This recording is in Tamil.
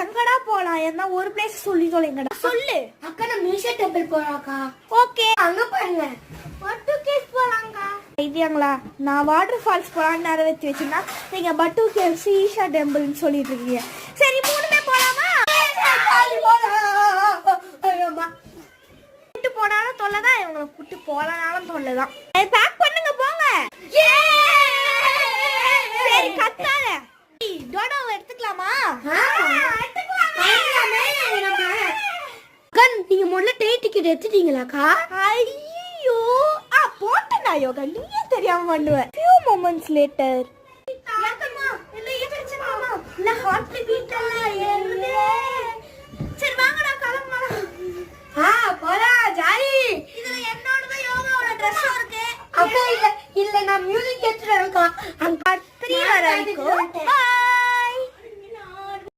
எங்கடா போலாம் என்ன ஒரு பிளேஸ் சொல்லி சொல்லுங்கடா சொல்லு அக்கா நான் மியூசியம் டெம்பிள் போறாக்கா ஓகே அங்க பாருங்க பட்டு கேஸ் போறாங்க ஐடியாங்களா நான் வாட்டர் ஃபால்ஸ் போலான்னு நிறைவேற்றி வச்சுன்னா நீங்க பட்டு கேவ்ஸ் ஈஷா டெம்பிள்னு சொல்லிட்டு இருக்கீங்க சரி மூணுமே போலாமா கூட்டு போனாலும் தொல்லைதான் இவங்களை கூட்டு போலனாலும் தொல்லைதான் பேக் பண்ணுங்க போங்க சரி கத்தாத டோடோவை எடுத்துக்கலாமா நீங்க முதல்ல ட்ரெயின் டிக்கெட் எடுத்துட்டீங்களாக்கா ஐயோ போட்டேனா யோகா நீயே தெரியாம பண்ணுவ few moments later இல்ல ஹார்ட் பீட்